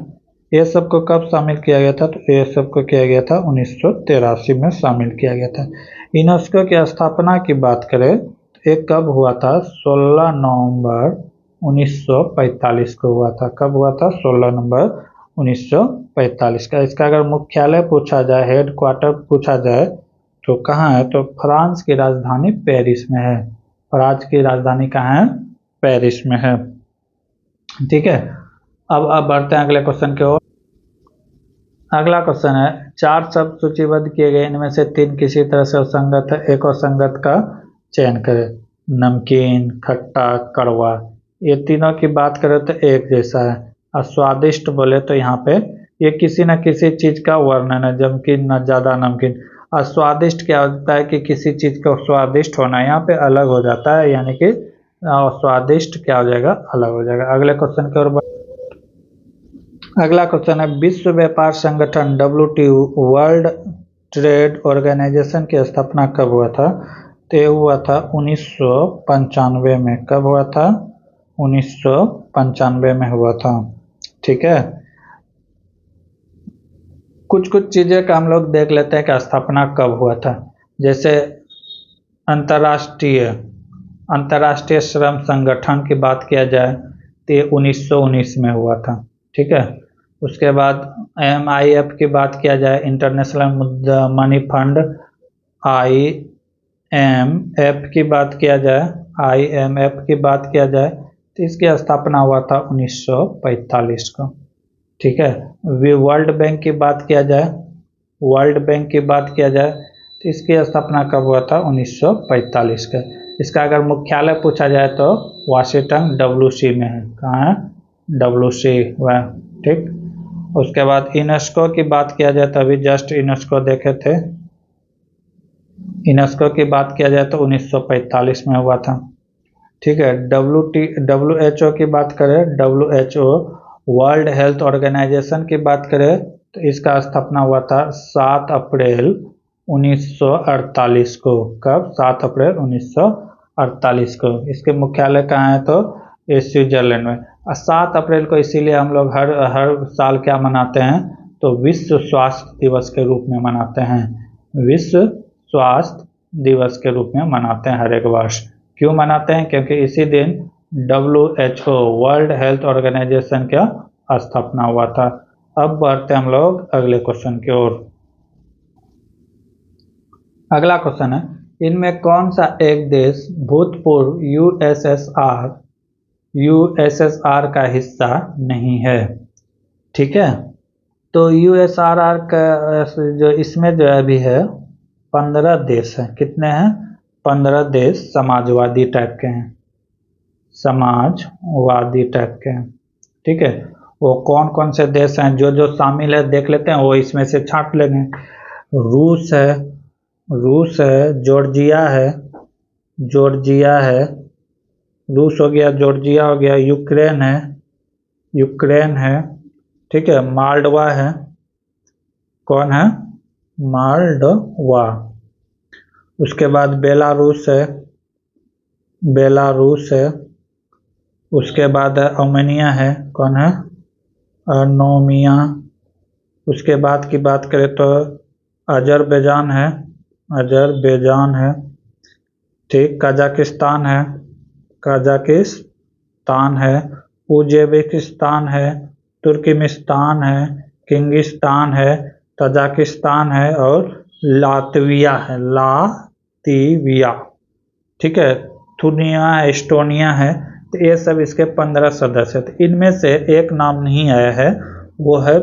Speaker 1: ये सबको कब शामिल किया गया था, तो ये सबको किया गया था 1983 में शामिल किया गया था। यूनेस्को की स्थापना की बात करें तो ये कब हुआ था, 16 नवंबर 1945 को हुआ था। कब हुआ था, 16 नवंबर 1945 का। इसका अगर मुख्यालय पूछा जाए, हेड क्वार्टर पूछा जाए तो कहाँ है, तो फ्रांस की राजधानी पेरिस में है। फ्रांस की राजधानी कहाँ है? पेरिस में है। ठीक है, अब बढ़ते हैं अगले क्वेश्चन की ओर। अगला क्वेश्चन है, 4 शब्द सूचीबद्ध किए गए, इनमें से 3 किसी तरह से असंगत है, एक असंगत का चयन करें। नमकीन, खट्टा, कड़वा, ये तीनों की बात करें तो एक जैसा है। और स्वादिष्ट बोले तो यहाँ पे ये किसी न किसी चीज का वर्णन है, जबकि न ज्यादा नमकीन। और स्वादिष्ट क्या होता है कि किसी चीज का स्वादिष्ट होना, यहाँ पे अलग हो जाता है, यानी कि स्वादिष्ट क्या हो जाएगा? अलग हो जाएगा। अगले क्वेश्चन की ओर। अगला क्वेश्चन है, विश्व व्यापार संगठन WTO वर्ल्ड ट्रेड ऑर्गेनाइजेशन की स्थापना कब हुआ था? तो ये हुआ था 1995 में। कब हुआ था? 1995 में हुआ था। ठीक है, कुछ कुछ चीजें का हम लोग देख लेते हैं कि स्थापना कब हुआ था। जैसे अंतर्राष्ट्रीय अंतर्राष्ट्रीय श्रम संगठन की बात किया जाए तो ये 1919 में हुआ था। ठीक है, उसके बाद MIF की बात किया जाए, इंटरनेशनल मनी फंड, IMF की बात किया जाए, IMF की बात किया जाए तो इसकी स्थापना हुआ था 1945 को। ठीक है, वर्ल्ड बैंक की बात किया जाए, वर्ल्ड बैंक की बात किया जाए तो इसकी स्थापना कब हुआ था? 1945 का। इसका अगर मुख्यालय पूछा जाए तो वाशिंगटन WC में है। कहाँ है? WC वह। ठीक, उसके बाद यूनेस्को की बात किया जाए तो अभी जस्ट यूनेस्को देखे थे, यूनेस्को की बात किया जाए तो 1945 में हुआ था। ठीक है, WHO की बात करें, WHO वर्ल्ड हेल्थ ऑर्गेनाइजेशन की बात करें तो इसका स्थापना हुआ था 7 अप्रैल 1948 को। कब? 7 अप्रैल 1948 को। इसके मुख्यालय कहाँ है? तो ये स्विट्जरलैंड में। 7 अप्रैल को इसीलिए हम लोग हर साल क्या मनाते हैं? तो विश्व स्वास्थ्य दिवस के रूप में मनाते हैं। विश्व स्वास्थ्य दिवस के रूप में मनाते हैं हर एक वर्ष। क्यों मनाते हैं? क्योंकि इसी दिन WHO वर्ल्ड हेल्थ ऑर्गेनाइजेशन का स्थापना हुआ था। अब बढ़ते हम लोग अगले क्वेश्चन की ओर। अगला क्वेश्चन है, इनमें कौन सा एक देश भूतपूर्व USSR का हिस्सा नहीं है? ठीक है, तो USSR का जो इसमें जो अभी है 15 देश हैं। कितने हैं? 15 देश समाजवादी टाइप के हैं, समाजवादी टाइप के हैं। ठीक है, वो कौन कौन से देश हैं जो जो शामिल है देख लेते हैं, वो इसमें से छांट लेंगे। रूस है, जॉर्जिया है, रूस हो गया, जॉर्जिया हो गया, यूक्रेन है। ठीक है, मालडोवा है। कौन है? मालडोवा। उसके बाद बेलारूस है। उसके बाद अर्मेनिया है। कौन है? अर्मेनिया। उसके बाद की बात करें तो अजरबैजान है। ठीक, कजाकिस्तान है, उज्बेकिस्तान है, तुर्कमेनिस्तान है, किर्गिस्तान है, तजाकिस्तान है और लातविया है। ठीक है, थुनिया, एस्टोनिया है। तो ये सब इसके 15 सदस्य थे। इनमें से एक नाम नहीं आया है, वो है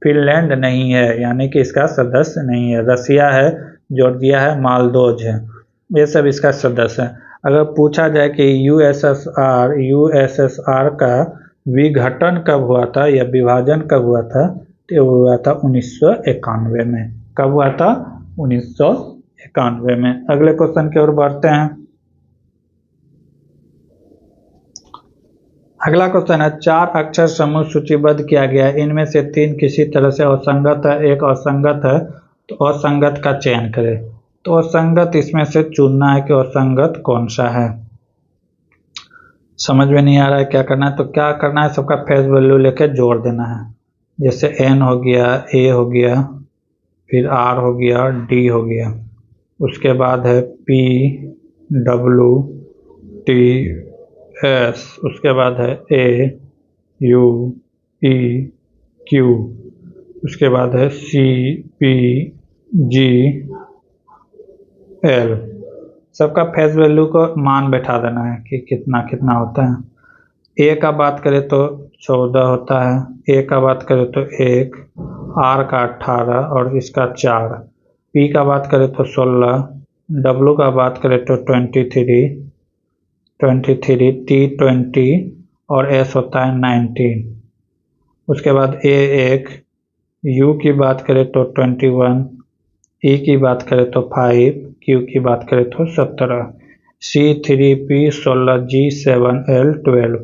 Speaker 1: फिनलैंड नहीं है, यानी कि इसका सदस्य नहीं है। रसिया है, जॉर्जिया है, मालदोज है, ये सब इसका सदस्य है। अगर पूछा जाए कि यूएसएसआर का विघटन कब हुआ था या विभाजन कब हुआ था, तो हुआ था 1991 में। कब हुआ था? 1991 में। अगले क्वेश्चन की ओर बढ़ते हैं। अगला क्वेश्चन है, 4 अक्षर समूह सूचीबद्ध किया गया है, इनमें से 3 किसी तरह से असंगत है, एक असंगत है, तो असंगत का चयन करें। तो असंगत इसमें से चुनना है कि असंगत कौन सा है। समझ में नहीं आ रहा है क्या करना है? तो क्या करना है, सबका फेस वैल्यू लेके जोड़ देना है। जैसे N हो गया, A हो गया, फिर R हो गया, D हो गया, उसके बाद है PWTS, उसके बाद है AUEQ, उसके बाद है CPGL, सबका फेस वैल्यू को मान बैठा देना है कि कितना कितना होता है। ए का बात करें तो 14 होता है, ए का बात करें तो 1, आर का 18 और इसका 4, पी का बात करें तो 16, डब्लू का बात करें तो 23, टी 20 और एस होता है 19। उसके बाद ए 1, यू की बात करें तो 21, ई की बात करें तो 5, क्यू की बात करें तो 17, सी 3, पी 16, जी 7, एल 12।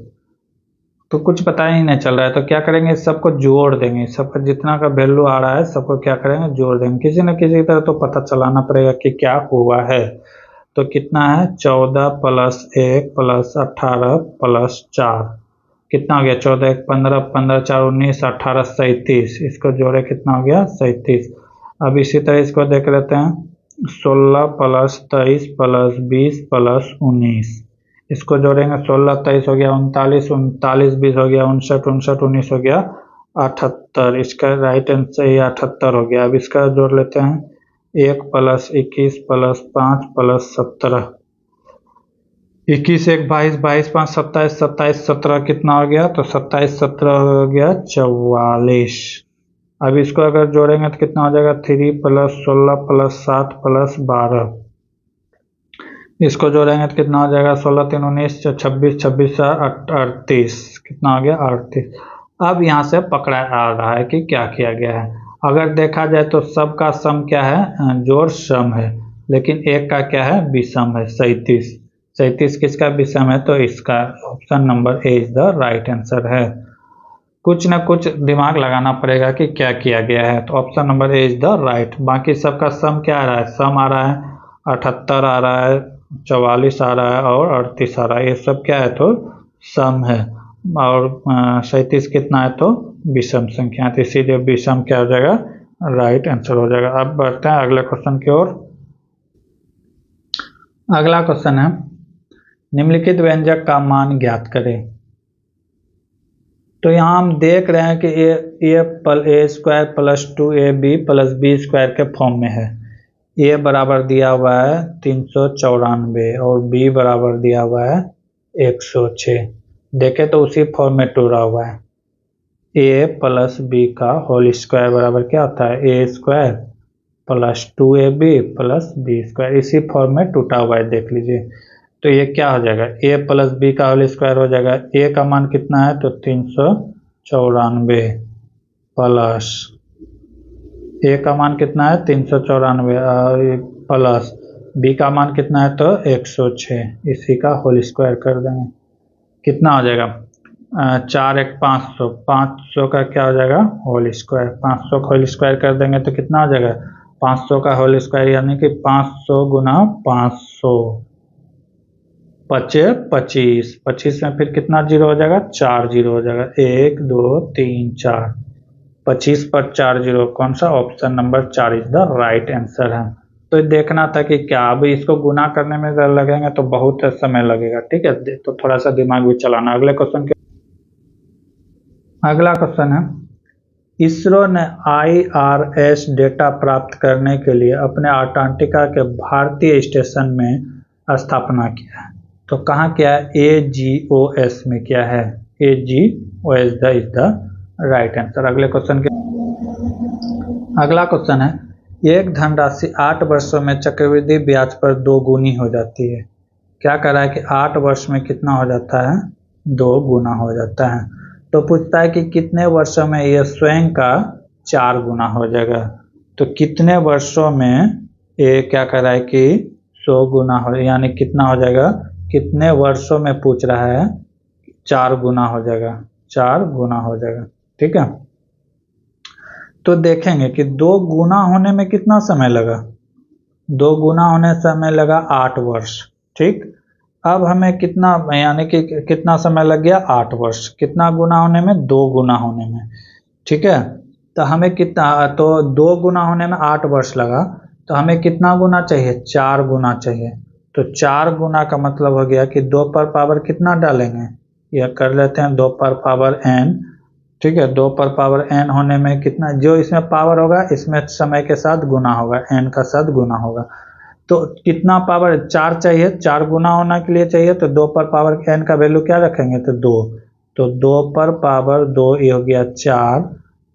Speaker 1: तो कुछ पता ही नहीं चल रहा है, तो क्या करेंगे, सबको जोड़ देंगे, सबका जितना का वैल्यू आ रहा है सबको क्या करेंगे, जोड़ देंगे। किसी न किसी तरह तो पता चलाना पड़ेगा कि क्या हुआ है। तो कितना है, 14 + 1 + 18 + 4 कितना हो गया, 14 1 15, 15 4 19, 18 37, इसको जोड़े कितना हो गया, 37। अब इसी तरह इसको देख लेते हैं, 16 + 23 + 20 + 19, इसको जोड़ेंगे, 16 23 हो गया 39, 39 20 हो गया 59, 59 19 हो गया 78, इसका राइट आंसर ये 78 हो गया। अब इसका जोड़ लेते हैं, 1 + 21 + 5 + 17, 21 1 22, 22 5 27, 27 17 कितना हो गया, तो 27 17 हो गया 44। अब इसको अगर जोड़ेंगे तो कितना हो जाएगा, 3 + 16 + 7 + 12, इसको जोड़ेंगे तो कितना हो जाएगा, 16 3 19, 26 26 38, कितना हो गया 38। अब यहाँ से पकड़ा आ रहा है कि क्या किया गया है। अगर देखा जाए तो सबका सम क्या है, जोड़ सम है, लेकिन एक का क्या है, विषम है, 37। 37 किसका विषम है, तो इसका option number A is the right answer है। कुछ ना कुछ दिमाग लगाना पड़ेगा कि क्या किया गया है, तो option number A is the right. बाकी सबका सम क्या आ रहा है, सम आ रहा है 78 आ रहा है, 44 आ रहा है और 38 आ रहा है, ये सब क्या है, तो सम है। और 37 कितना है, तो विषम संख्या है, तो इसीलिए विषम क्या हो जाएगा, राइट आंसर हो जाएगा। अब बढ़ते हैं अगले क्वेश्चन की ओर। अगला क्वेश्चन है, निम्नलिखित व्यंजक का मान ज्ञात करें। तो यहाँ हम देख रहे हैं कि a² + 2ab + b² के फॉर्म में है। a बराबर दिया हुआ है 394 और b बराबर दिया हुआ है 106। देखें तो उसी फॉर्म में टूटा हुआ है। a + b का होल स्क्वायर बराबर क्या होता है, a² + 2ab + b², इसी फॉर्म में टूटा हुआ है, देख लीजिए। तो ये क्या हो जाएगा, a + b का होल स्क्वायर हो जाएगा, a का मान कितना है, तो 394 प्लस a का मान कितना है, 394 और प्लस b का मान कितना है, तो 106, इसी का होल स्क्वायर कर देंगे, कितना हो जाएगा, 4 1 500, 500 का क्या हो जाएगा, होल स्क्वायर, 500 का होल स्क्वायर कर देंगे तो कितना हो जाएगा, 500 का होल स्क्वायर यानी कि 500 × 500 25 25 में फिर कितना जीरो हो जाएगा, 4 जीरो हो जाएगा, 1 2 3 4, 25 पर 4 जीरो, कौन सा, option number 4 is the right answer है। तो देखना था कि क्या, अब इसको गुना करने में लगेंगे तो बहुत समय लगेगा, ठीक है, तो थोड़ा सा दिमाग भी चलाना। अगले क्वेश्चन के, अगला क्वेश्चन है, इसरो ने IRS डेटा प्राप्त करने के लिए अपने अंटार्कटिका के भारतीय स्टेशन में स्थापना किया है। तो कहाँ किया है, AGOS में किया है, AGOS is the right answer. अगले क्वेश्चन के, अगला क्वेश्चन है, एक धनराशि 8 वर्षों में चक्रवृद्धि ब्याज पर 2 गुनी हो जाती है। क्या कह रहा है कि 8 वर्ष में कितना हो जाता है, 2 गुना हो जाता है। तो पूछता है कि कितने वर्षों में यह स्वयं का 4 गुना हो जाएगा। तो कितने वर्षों में ये क्या कह रहा है कि 100 गुना हो, यानी कितना हो जाएगा, कितने वर्षों में पूछ रहा है, 4 गुना हो जाएगा, 4 गुना हो जाएगा, ठीक है। तो देखेंगे कि 2 गुना होने में कितना समय लगा, 2 गुना होने समय लगा 8 वर्ष, ठीक। अब हमें कितना, यानी कि कितना समय लग गया, 8 वर्ष, कितना गुना होने में, 2 गुना होने में, ठीक है। तो हमें कितना, तो 2 गुना होने में 8 वर्ष लगा, तो हमें कितना गुना चाहिए, 4 गुना चाहिए। तो 4 गुना का मतलब हो गया कि 2 पर पावर कितना डालेंगे, यह कर लेते हैं 2 पर पावर n, ठीक है। 2 पर पावर n होने में कितना, जो इसमें पावर होगा इसमें समय के साथ गुना होगा, n का साथ गुना होगा। तो कितना पावर 4 चाहिए, 4 गुना होने के लिए चाहिए, तो 2 पर पावर n का वैल्यू क्या रखेंगे, तो 2। तो 2 पर पावर 2 ये हो गया 4,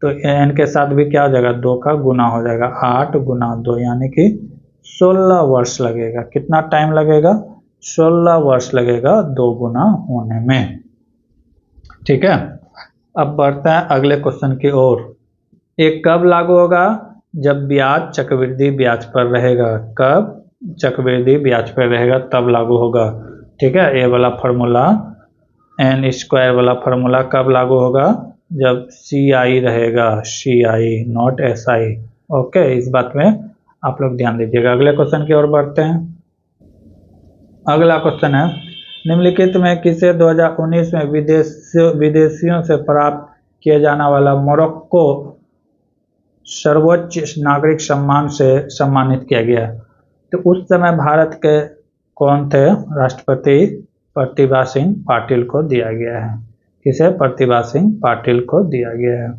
Speaker 1: तो n के साथ भी क्या हो जाएगा, 2 का गुना हो जाएगा, 8 गुना 2 यानी कि 16 वर्ष लगेगा। कितना टाइम लगेगा, 16 वर्ष लगेगा 2 गुना होने में। ठीक है, अब बढ़ते हैं अगले क्वेश्चन की ओर। एक कब लागू होगा, जब ब्याज चक्रवृद्धि ब्याज पर रहेगा। कब चक्रवृद्धि ब्याज पर रहेगा तब लागू होगा। ठीक है, ये वाला फार्मूला एन स्क्वायर वाला फार्मूला कब लागू होगा, जब CI रहेगा, CI नॉट SI। ओके, इस बात में आप लोग ध्यान दीजिएगा। अगले क्वेश्चन की ओर बढ़ते हैं। अगला क्वेश्चन है, निम्नलिखित में किसे 2019 में विदेशियों से प्राप्त किया जाने वाला मोरक्को सर्वोच्च नागरिक सम्मान से सम्मानित किया गया। तो उस समय भारत के कौन थे राष्ट्रपति, प्रतिभा सिंह पाटिल को दिया गया है। किसे, प्रतिभा सिंह पाटिल को दिया गया है।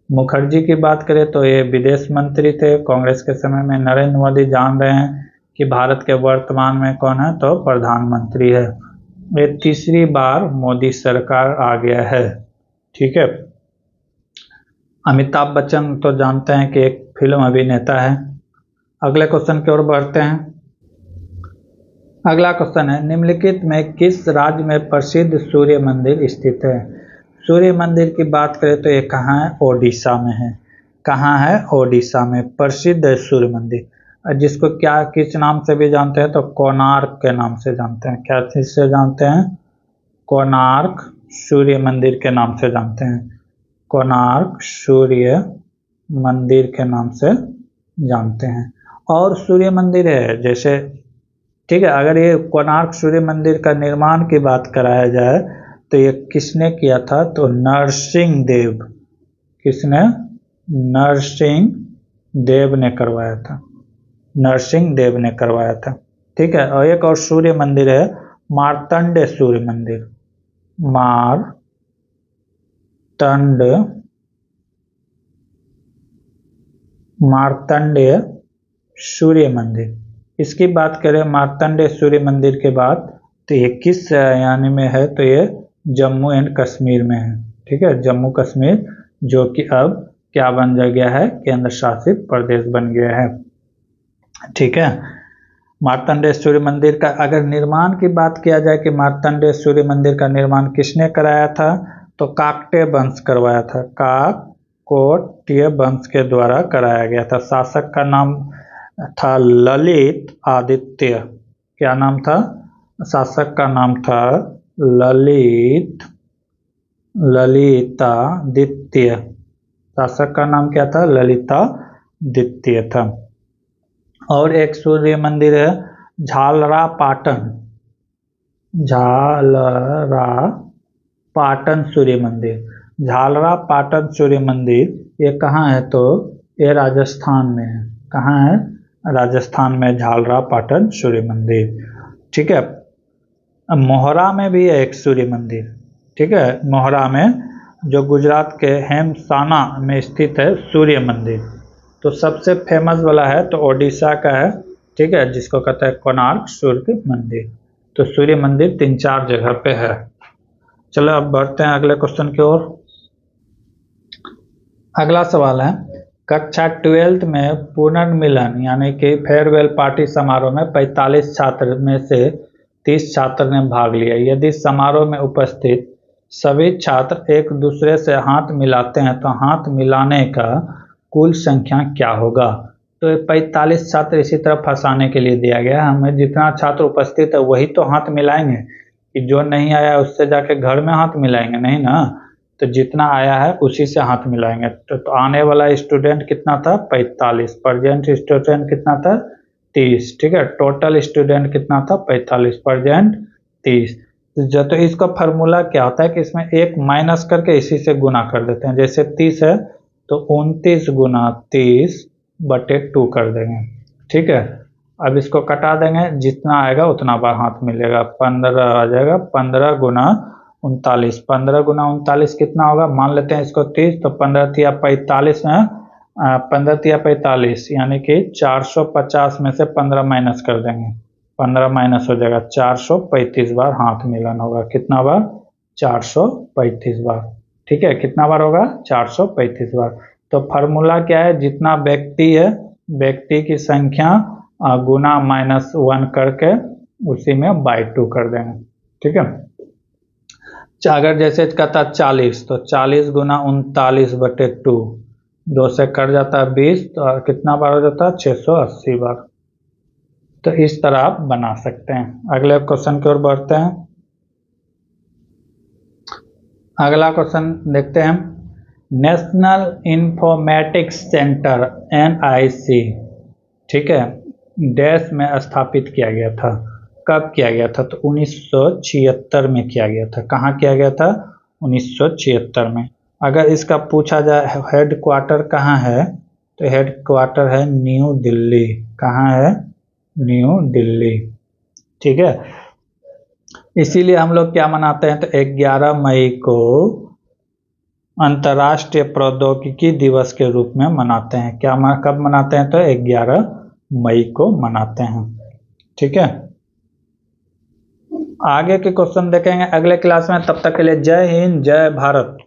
Speaker 1: मुखर्जी की बात करें तो ये विदेश मंत्री थे कांग्रेस के समय में। नरेंद्र मोदी जान रहे हैं कि भारत के वर्तमान में कौन है, तो प्रधानमंत्री है। ये तीसरी बार मोदी सरकार आ गया है। ठीक है, अमिताभ बच्चन तो जानते हैं कि एक फिल्म अभिनेता है। अगले क्वेश्चन की ओर बढ़ते हैं। अगला क्वेश्चन है, निम्नलिखित में किस राज्य में प्रसिद्ध सूर्य मंदिर स्थित है। सूर्य मंदिर की बात करें तो ये कहाँ है, ओडिशा में है। कहाँ है, ओडिशा में प्रसिद्ध है सूर्य मंदिर, जिसको क्या किस नाम से भी जानते हैं, तो कोणार्क के नाम से जानते हैं। क्या चीज से जानते हैं, कोणार्क सूर्य मंदिर के नाम से जानते हैं। कोणार्क सूर्य मंदिर के नाम से जानते हैं। और सूर्य मंदिर है जैसे, ठीक है, अगर ये कोणार्क सूर्य मंदिर का निर्माण की बात कराया जाए तो ये किसने किया था, तो नरसिंह देव। किसने, नरसिंह देव ने करवाया था। नरसिंह देव ने करवाया था। ठीक है, और एक और सूर्य मंदिर है मार्तंड सूर्य मंदिर। मार्तंडेय सूर्य मंदिर। इसकी बात करें मार्तंडेय सूर्य मंदिर के बाद, तो ये किस यानी में है, तो ये जम्मू एंड कश्मीर में है। ठीक है, जम्मू कश्मीर, जो कि अब क्या बन गया है, केंद्र शासित प्रदेश बन गया है। ठीक है, मार्तंडेय सूर्य मंदिर का अगर निर्माण की बात किया जाए कि मार्तंडेय सूर्य मंदिर का निर्माण किसने कराया था, तो काकतीय वंश करवाया था। काकतीय वंश के द्वारा कराया गया था। शासक का नाम था ललित आदित्य। क्या नाम था, शासक का नाम था ललितादित्य। शासक का नाम क्या था, ललितादित्य था। और एक सूर्य मंदिर है झालरा पाटन सूर्य मंदिर। झालरा पाटन सूर्य मंदिर ये कहाँ है, तो ये राजस्थान में है। कहाँ है, राजस्थान में झालरा पाटन सूर्य मंदिर। ठीक है, मोहरा में भी है एक सूर्य मंदिर। ठीक है, मोहरा में, जो गुजरात के हेमसाना में स्थित है सूर्य मंदिर। तो सबसे फेमस वाला है तो ओडिशा का है। ठीक है, जिसको कहते हैं कोणार्क सूर्य मंदिर। तो सूर्य मंदिर 3-4 जगह पे है। चलो अब बढ़ते हैं अगले क्वेश्चन की ओर। अगला सवाल है, कक्षा 12th में पुनर्मिलन यानी कि फेयरवेल पार्टी समारोह में 45 छात्र में से 30 छात्र ने भाग लिया। यदि समारोह में उपस्थित सभी छात्र एक दूसरे से हाथ मिलाते हैं तो हाथ मिलाने का कुल संख्या क्या होगा। तो 45 छात्र इसी तरह फंसाने के लिए दिया गया। हमें जितना छात्र उपस्थित है वही तो हाथ मिलाएंगे, कि जो नहीं आया उससे जाके घर में हाथ मिलाएंगे नहीं ना। तो जितना आया है उसी से हाथ मिलाएंगे। तो आने वाला स्टूडेंट कितना था, 45। प्रेजेंट स्टूडेंट कितना था, 30। ठीक है, टोटल स्टूडेंट कितना था, 45। प्रेजेंट 30। तो इसका फार्मूला क्या होता है कि इसमें एक माइनस करके इसी से गुना कर देते हैं। जैसे 30 है तो 29 गुना 30/2 कर देंगे। ठीक है, अब इसको कटा देंगे, जितना आएगा उतना बार हाथ मिलेगा। 15 आ जाएगा, 15 गुना 39। 15 गुना 39 कितना होगा, मान लेते हैं इसको 30, तो 15 या 45 में 15 या 45, यानी कि 450 में से 15 माइनस कर देंगे, 15 माइनस हो जाएगा, 435 बार हाथ मिलन होगा। कितना बार? 435 बार। ठीक है, कितना बार होगा? 435 बार। तो फार्मूला क्या है? जितना व्यक्ति है, व्यक्ति की संख्या गुना -1 करके उसी में /2 कर देंगे। ठीक है, अगर जैसे कहता 40, तो 40 गुना 39/2, 2 से कट जाता है 20, तो कितना बार हो जाता है? 680 बार। तो इस तरह आप बना सकते हैं। अगले क्वेश्चन की ओर बढ़ते हैं। अगला क्वेश्चन देखते हैं। नेशनल इंफॉर्मेटिक्स सेंटर NIC, ठीक है, देश में स्थापित किया गया था। कब किया गया था? तो 1976 में किया गया था। कहाँ किया गया था? 1976 में। अगर इसका पूछा जाए हेड क्वार्टर कहाँ है, तो हेड क्वार्टर है न्यू दिल्ली। कहाँ है? न्यू दिल्ली। ठीक है, इसीलिए हम लोग क्या मनाते हैं? तो 11 मई को अंतर्राष्ट्रीय प्रौद्योगिकी दिवस के रूप में मनाते हैं। क्या कब मनाते हैं? तो 11 मई को मनाते हैं। ठीक है, आगे के क्वेश्चन देखेंगे अगले क्लास में। तब तक के लिए जय हिंद, जय भारत।